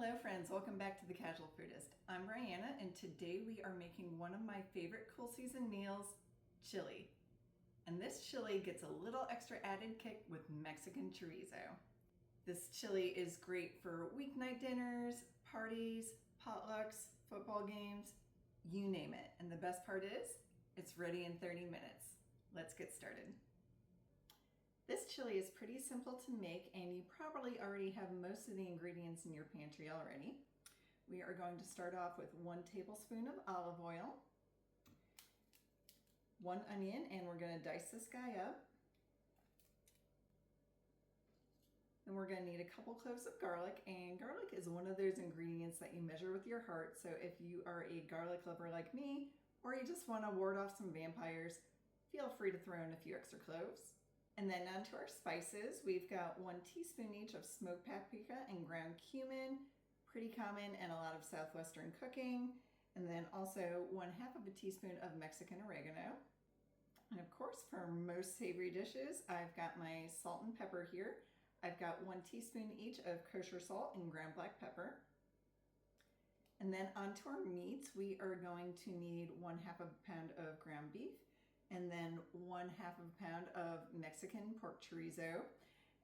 Hello friends, welcome back to the Casual Foodist. I'm Brianna and today we are making one of my favorite cool season meals, chili. And this chili gets a little extra added kick with Mexican chorizo. This chili is great for weeknight dinners, parties, potlucks, football games, you name it. And the best part is, it's ready in 30 minutes. Let's get started. This chili is pretty simple to make and you probably already have most of the ingredients in your pantry already. We are going to start off with 1 tablespoon of olive oil, 1 onion, and we're going to dice this guy up. Then we're going to need a couple cloves of garlic, and garlic is one of those ingredients that you measure with your heart, so if you are a garlic lover like me, or you just want to ward off some vampires, feel free to throw in a few extra cloves. And then on to our spices. We've got 1 teaspoon each of smoked paprika and ground cumin, pretty common in a lot of Southwestern cooking. And then also 1/2 teaspoon of Mexican oregano. And of course, for most savory dishes, I've got my salt and pepper here. I've got 1 teaspoon each of kosher salt and ground black pepper. And then onto our meats, we are going to need 1/2 pound of ground beef, and then 1/2 pound of Mexican pork chorizo.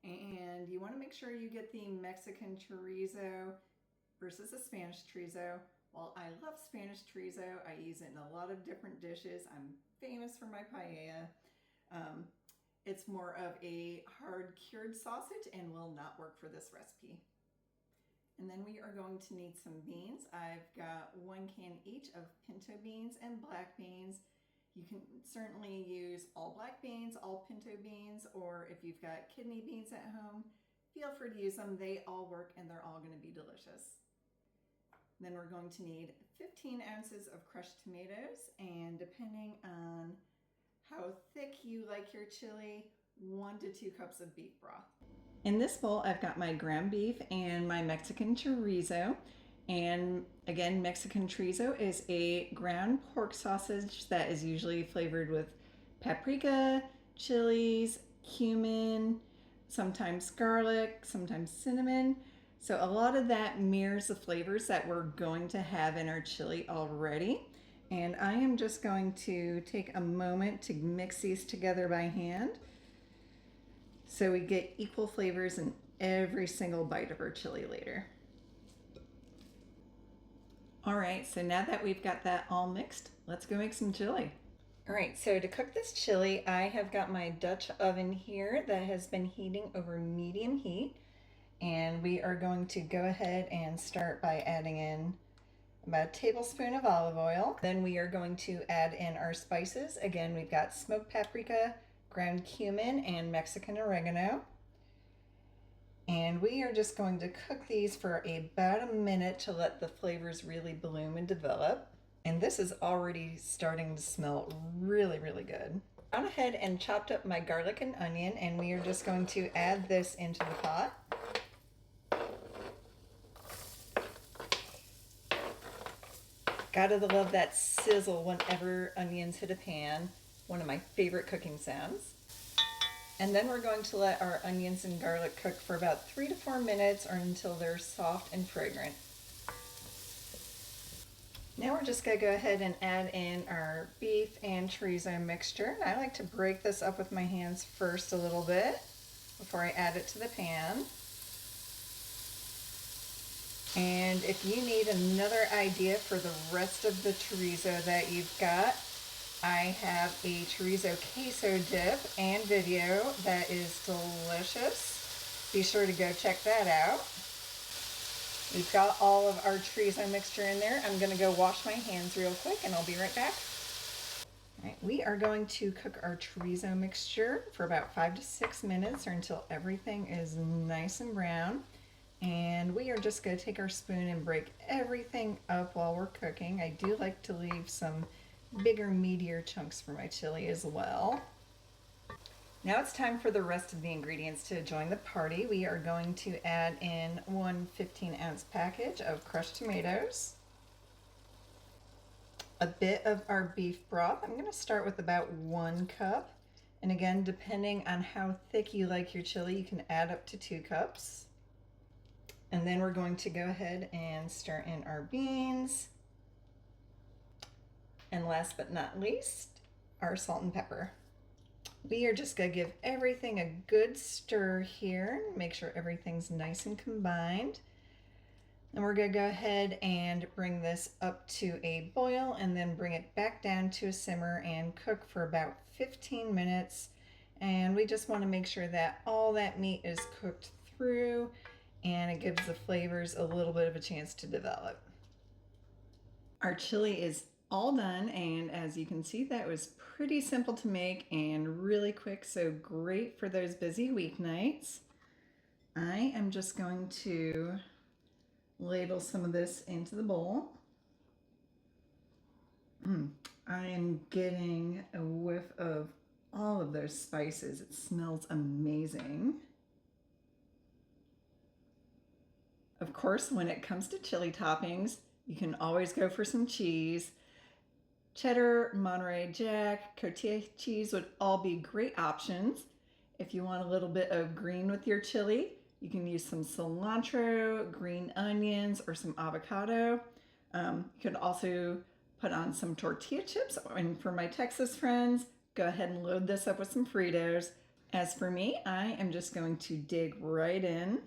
And you want to make sure you get the Mexican chorizo versus the Spanish chorizo. While I love Spanish chorizo, I use it in a lot of different dishes. I'm famous for my paella. It's more of a hard cured sausage and will not work for this recipe. And then we are going to need some beans. I've got 1 can each of pinto beans and black beans. You can certainly use all black beans, all pinto beans, or if you've got kidney beans at home, feel free to use them. They all work and they're all going to be delicious. Then we're going to need 15 ounces of crushed tomatoes, and depending on how thick you like your chili, 1 to 2 cups of beef broth. In this bowl, I've got my ground beef and my Mexican chorizo. And again, Mexican chorizo is a ground pork sausage that is usually flavored with paprika, chilies, cumin, sometimes garlic, sometimes cinnamon. So a lot of that mirrors the flavors that we're going to have in our chili already. And I am just going to take a moment to mix these together by hand so we get equal flavors in every single bite of our chili later. All right, so now that we've got that all mixed, let's go make some chili. All right, so to cook this chili, I have got my Dutch oven here that has been heating over medium heat. And we are going to go ahead and start by adding in about a tablespoon of olive oil. Then we are going to add in our spices. Again, we've got smoked paprika, ground cumin, and Mexican oregano. And we are just going to cook these for about a minute to let the flavors really bloom and develop. And this is already starting to smell really, really good. I went ahead and chopped up my garlic and onion, and we are just going to add this into the pot. Gotta love that sizzle whenever onions hit a pan. One of my favorite cooking sounds. And then we're going to let our onions and garlic cook for about 3 to 4 minutes or until they're soft and fragrant. Now we're just gonna go ahead and add in our beef and chorizo mixture. I like to break this up with my hands first a little bit before I add it to the pan. And if you need another idea for the rest of the chorizo that you've got, I have a chorizo queso dip and video that is delicious. Be sure to go check that out. We've got all of our chorizo mixture in there. I'm going to go wash my hands real quick and I'll be right back. All right, we are going to cook our chorizo mixture for about 5 to 6 minutes or until everything is nice and brown. And we are just going to take our spoon and break everything up while we're cooking. I do like to leave some bigger, meatier chunks for my chili as well. Now it's time for the rest of the ingredients to join the party. We are going to add in 1 15-ounce package of crushed tomatoes, a bit of our beef broth. I'm going to start with about 1 cup. And again, depending on how thick you like your chili, you can add up to 2 cups. And then we're going to go ahead and stir in our beans. And last but not least, our salt and pepper. We are just going to give everything a good stir here. Make sure everything's nice and combined. And we're going to go ahead and bring this up to a boil and then bring it back down to a simmer and cook for about 15 minutes. And we just want to make sure that all that meat is cooked through and it gives the flavors a little bit of a chance to develop. Our chili is all done, and as you can see, that was pretty simple to make and really quick, so great for those busy weeknights. I am just going to ladle some of this into the bowl. I am getting a whiff of all of those spices. It smells amazing. Of course, when it comes to chili toppings, you can always go for some cheese. Cheddar, Monterey Jack, cottage cheese would all be great options. If you want a little bit of green with your chili, you can use some cilantro, green onions, or some avocado. You could also put on some tortilla chips. And for my Texas friends, go ahead and load this up with some Fritos. As for me, I am just going to dig right in.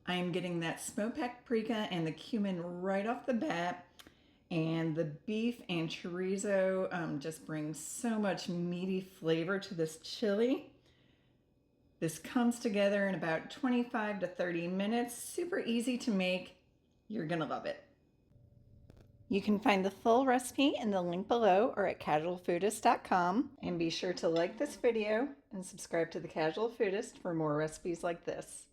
I am getting that smoked paprika and the cumin right off the bat, and the beef and chorizo just brings so much meaty flavor to this chili. This comes together in about 25 to 30 minutes. Super easy to make. You're gonna love it. You can find the full recipe in the link below or at casualfoodist.com. And be sure to like this video and subscribe to the Casual Foodist for more recipes like this.